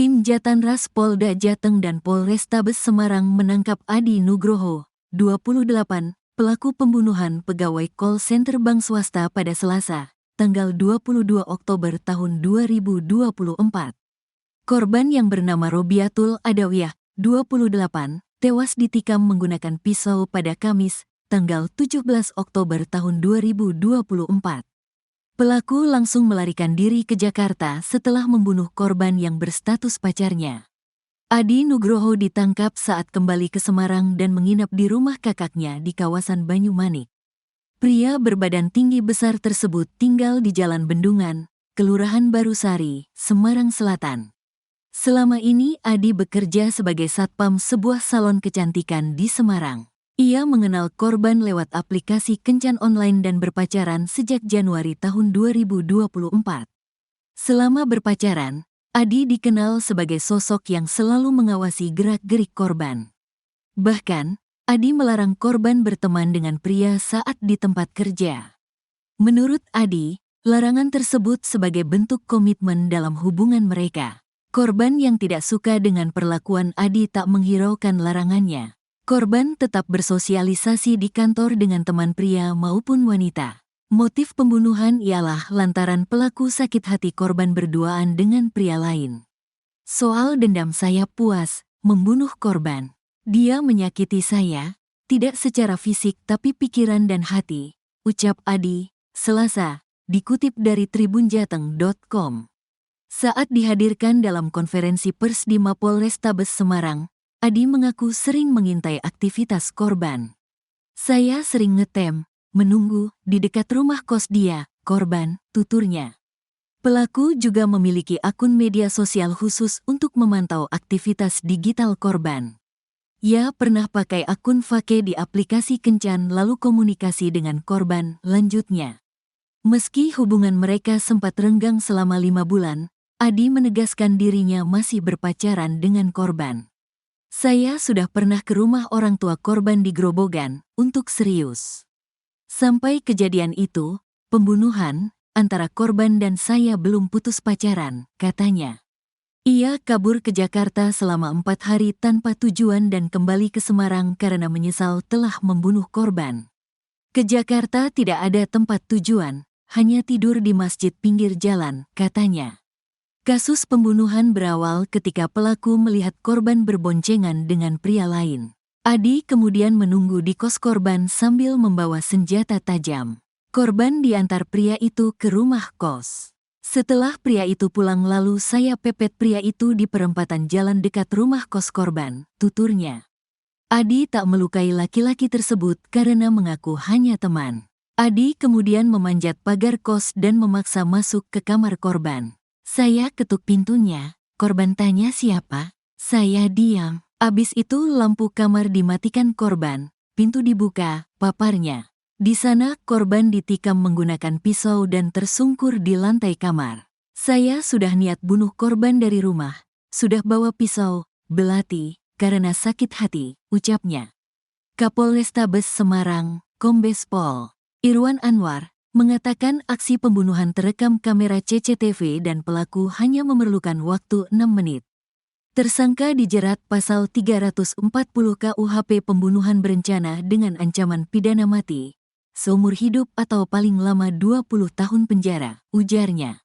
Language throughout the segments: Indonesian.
Tim Jatanras Polda Jateng dan Polrestabes Semarang menangkap Adi Nugroho, 28, pelaku pembunuhan pegawai call center bank swasta pada Selasa, tanggal 22 Oktober tahun 2024. Korban yang bernama Robiatul Adawiyah, 28, tewas ditikam menggunakan pisau pada Kamis, tanggal 17 Oktober tahun 2024. Pelaku langsung melarikan diri ke Jakarta setelah membunuh korban yang berstatus pacarnya. Adi Nugroho ditangkap saat kembali ke Semarang dan menginap di rumah kakaknya di kawasan Banyumanik. Pria berbadan tinggi besar tersebut tinggal di Jalan Bendungan, Kelurahan Barusari, Semarang Selatan. Selama ini Adi bekerja sebagai satpam sebuah salon kecantikan di Semarang. Ia mengenal korban lewat aplikasi kencan online dan berpacaran sejak Januari tahun 2024. Selama berpacaran, Adi dikenal sebagai sosok yang selalu mengawasi gerak-gerik korban. Bahkan, Adi melarang korban berteman dengan pria saat di tempat kerja. Menurut Adi, larangan tersebut sebagai bentuk komitmen dalam hubungan mereka. Korban yang tidak suka dengan perlakuan Adi tak menghiraukan larangannya. Korban tetap bersosialisasi di kantor dengan teman pria maupun wanita. Motif pembunuhan ialah lantaran pelaku sakit hati korban berduaan dengan pria lain. Soal dendam, saya puas membunuh korban. Dia menyakiti saya, tidak secara fisik tapi pikiran dan hati, ucap Adi, Selasa, dikutip dari tribunjateng.com. Saat dihadirkan dalam konferensi pers di Mapolrestabes Semarang, Adi mengaku sering mengintai aktivitas korban. Saya sering ngetem, menunggu di dekat rumah kos dia, korban, tuturnya. Pelaku juga memiliki akun media sosial khusus untuk memantau aktivitas digital korban. Ia pernah pakai akun Fake di aplikasi kencan lalu komunikasi dengan korban, lanjutnya. Meski hubungan mereka sempat renggang selama 5 bulan, Adi menegaskan dirinya masih berpacaran dengan korban. Saya sudah pernah ke rumah orang tua korban di Grobogan, untuk serius. Sampai kejadian itu, pembunuhan, antara korban dan saya belum putus pacaran, katanya. Ia kabur ke Jakarta selama 4 hari tanpa tujuan dan kembali ke Semarang karena menyesal telah membunuh korban. Ke Jakarta tidak ada tempat tujuan, hanya tidur di masjid pinggir jalan, katanya. Kasus pembunuhan berawal ketika pelaku melihat korban berboncengan dengan pria lain. Adi kemudian menunggu di kos korban sambil membawa senjata tajam. Korban diantar pria itu ke rumah kos. Setelah pria itu pulang lalu saya pepet pria itu di perempatan jalan dekat rumah kos korban, tuturnya. Adi tak melukai laki-laki tersebut karena mengaku hanya teman. Adi kemudian memanjat pagar kos dan memaksa masuk ke kamar korban. Saya ketuk pintunya, korban tanya siapa, saya diam. Abis itu lampu kamar dimatikan korban, pintu dibuka, paparnya. Di sana korban ditikam menggunakan pisau dan tersungkur di lantai kamar. Saya sudah niat bunuh korban dari rumah, sudah bawa pisau, belati, karena sakit hati, ucapnya. Kapolrestabes Semarang, Kombes Pol Irwan Anwar, mengatakan aksi pembunuhan terekam kamera CCTV dan pelaku hanya memerlukan waktu 6 menit. Tersangka dijerat pasal 340 KUHP pembunuhan berencana dengan ancaman pidana mati, seumur hidup atau paling lama 20 tahun penjara, ujarnya.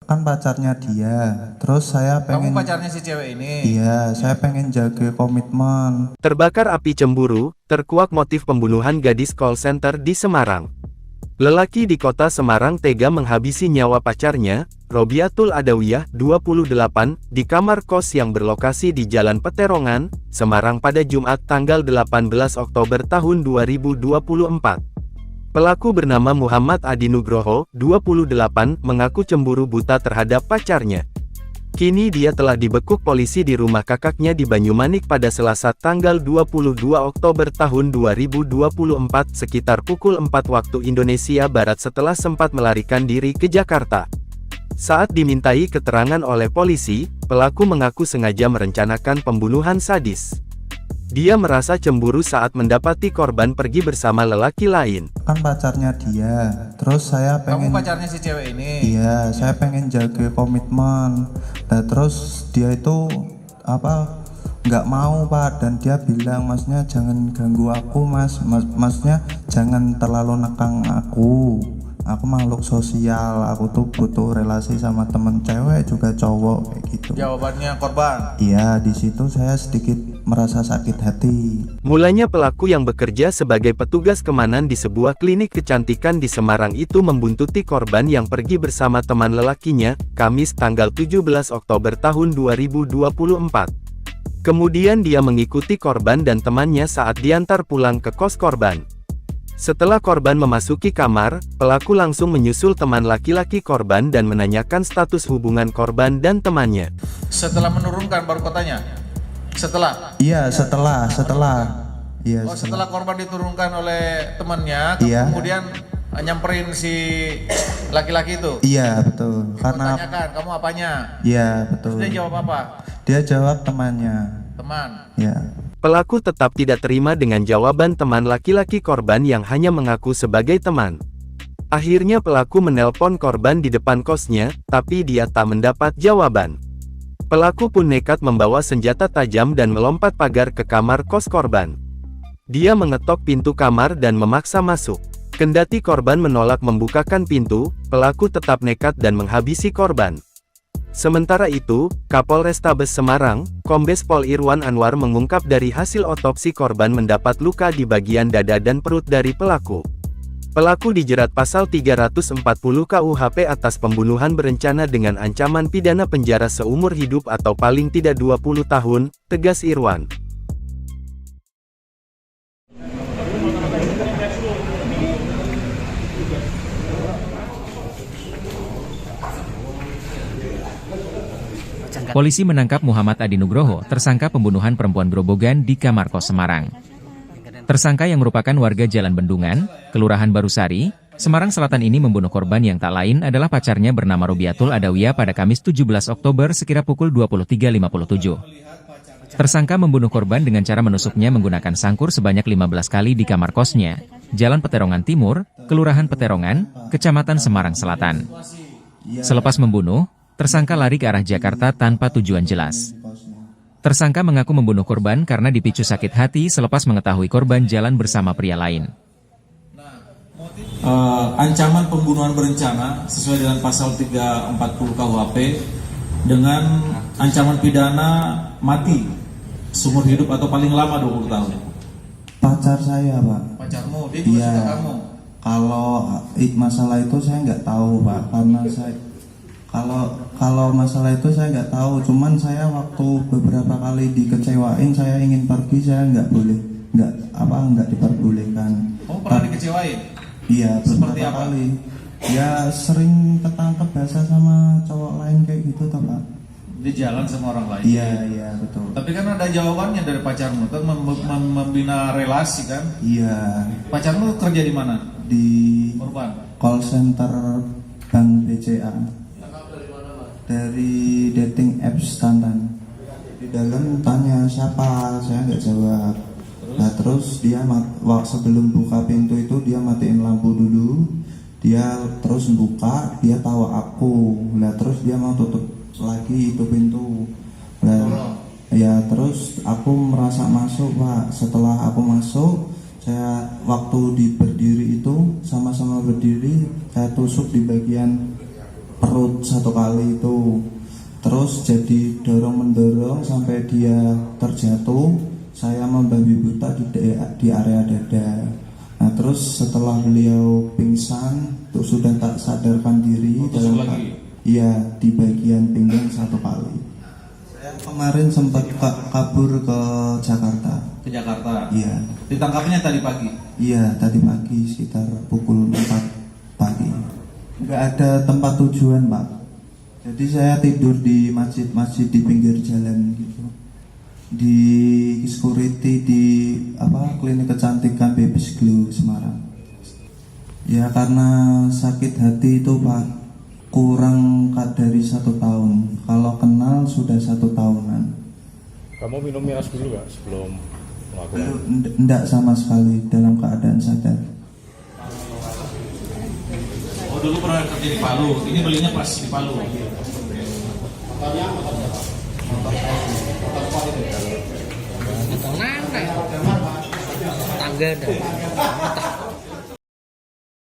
Kan pacarnya dia, terus saya pengen... Kamu pacarnya si cewek ini? Iya, saya pengen jaga komitmen. Terbakar api cemburu, terkuak motif pembunuhan gadis call center di Semarang. Lelaki di kota Semarang tega menghabisi nyawa pacarnya, Robiatul Adawiyah, 28, di kamar kos yang berlokasi di Jalan Peterongan, Semarang pada Jumat tanggal 18 Oktober tahun 2024. Pelaku bernama Muhammad Adi Nugroho, 28, mengaku cemburu buta terhadap pacarnya. Kini dia telah dibekuk polisi di rumah kakaknya di Banyumanik pada Selasa tanggal 22 Oktober tahun 2024 sekitar pukul 4 waktu Indonesia Barat setelah sempat melarikan diri ke Jakarta. Saat dimintai keterangan oleh polisi, pelaku mengaku sengaja merencanakan pembunuhan sadis. Dia merasa cemburu saat mendapati korban pergi bersama lelaki lain. Kan pacarnya dia. Terus saya Kamu pengen pacarnya si cewek ini? Iya, saya pengen jaga komitmen. Nah, terus dia itu nggak mau Pak, dan dia bilang masnya jangan ganggu aku masnya jangan terlalu nekang aku makhluk sosial, aku tuh butuh relasi sama temen cewek juga cowok kayak gitu. Jawabannya korban. Iya, di situ saya sedikit merasa sakit hati. Mulanya pelaku yang bekerja sebagai petugas keamanan di sebuah klinik kecantikan di Semarang itu membuntuti korban yang pergi bersama teman lelakinya, Kamis tanggal 17 Oktober tahun 2024. Kemudian dia mengikuti korban dan temannya saat diantar pulang ke kos korban. Setelah korban memasuki kamar, pelaku langsung menyusul teman laki-laki korban dan menanyakan status hubungan korban dan temannya. Setelah menurunkan baru kotanya? Setelah? Iya, setelah. Iya, Oh, setelah korban diturunkan oleh temannya, Iya. kemudian nyamperin si laki-laki itu? Iya, betul. Karena Tanyakan, kamu apanya? iya, betul. Dia jawab apa? Dia jawab temannya. Teman. Ya. Pelaku tetap tidak terima dengan jawaban teman laki-laki korban yang hanya mengaku sebagai teman. Akhirnya pelaku menelpon korban di depan kosnya, tapi dia tak mendapat jawaban. Pelaku pun nekat membawa senjata tajam dan melompat pagar ke kamar kos korban. Dia mengetok pintu kamar dan memaksa masuk. Kendati korban menolak membukakan pintu, pelaku tetap nekat dan menghabisi korban. Sementara itu, Kapolrestabes Semarang, Kombes Pol Irwan Anwar mengungkap dari hasil otopsi korban mendapat luka di bagian dada dan perut dari pelaku. Pelaku dijerat pasal 340 KUHP atas pembunuhan berencana dengan ancaman pidana penjara seumur hidup atau paling tidak 20 tahun, tegas Irwan. Polisi menangkap Muhammad Adi Nugroho, tersangka pembunuhan perempuan Grobogan di kamar kos Semarang. Tersangka yang merupakan warga Jalan Bendungan, Kelurahan Barusari, Semarang Selatan ini membunuh korban yang tak lain adalah pacarnya bernama Robiatul Adawiyah pada Kamis 17 Oktober sekira pukul 23.57. Tersangka membunuh korban dengan cara menusuknya menggunakan sangkur sebanyak 15 kali di kamar kosnya, Jalan Peterongan Timur, Kelurahan Peterongan, Kecamatan Semarang Selatan. Selepas membunuh, tersangka lari ke arah Jakarta tanpa tujuan jelas. Tersangka mengaku membunuh korban karena dipicu sakit hati selepas mengetahui korban jalan bersama pria lain. Ancaman pembunuhan berencana sesuai dengan pasal 340 KUHP dengan ancaman pidana mati seumur hidup atau paling lama 20 tahun. Pacar saya, Pak. Pacarmu, dia juga Iya. suka kamu. Kalau masalah itu saya nggak tahu, Pak, karena saya kalau masalah itu saya nggak tahu. Cuman saya waktu beberapa kali dikecewain, saya ingin pergi, saya nggak boleh, nggak diperbolehkan. Kamu pernah dikecewain? Iya, Seperti beberapa apa? kali. Ya sering ketangkep basah sama cowok lain kayak gitu, toh, Pak. Di jalan sama orang lain? Iya, betul. Tapi kan ada jawabannya dari pacarmu, kan membina relasi kan? Iya, Pacarmu kerja di mana? di Korban? call center Bank BCA. Dari dating apps Tantan. Di dalam tanya siapa, saya nggak jawab. Nah terus dia sebelum buka pintu itu dia matiin lampu dulu. Dia terus buka, dia tahu aku. Nah terus dia mau tutup lagi itu pintu. Nah, ya terus aku merasa masuk, Pak. Setelah aku masuk, saya waktu berdiri itu sama-sama berdiri, saya tusuk di bagian perut satu kali itu. Terus jadi dorong-mendorong sampai dia terjatuh. Saya membabi buta di area dada. Nah terus setelah beliau pingsan, sudah tak sadarkan diri dalam iya di bagian pinggang satu kali. Saya kemarin sempat kabur ke Jakarta. Ke Jakarta? Iya. Ditangkapnya tadi pagi? Iya, tadi pagi sekitar pukul 4 pagi. Nggak ada tempat tujuan, Pak. Jadi saya tidur di masjid-masjid di pinggir jalan gitu. Di security di klinik kecantikan Baby's Glow Semarang. Ya karena sakit hati itu, Pak, kurang dari 1 tahun. Kalau kenal sudah 1 tahunan. Kamu minum miras dulu nggak sebelum Belum, enggak sama sekali dalam keadaan sadar. Oh dulu pernah kerja di Palu, ini belinya pas di Palu. Tangga dah.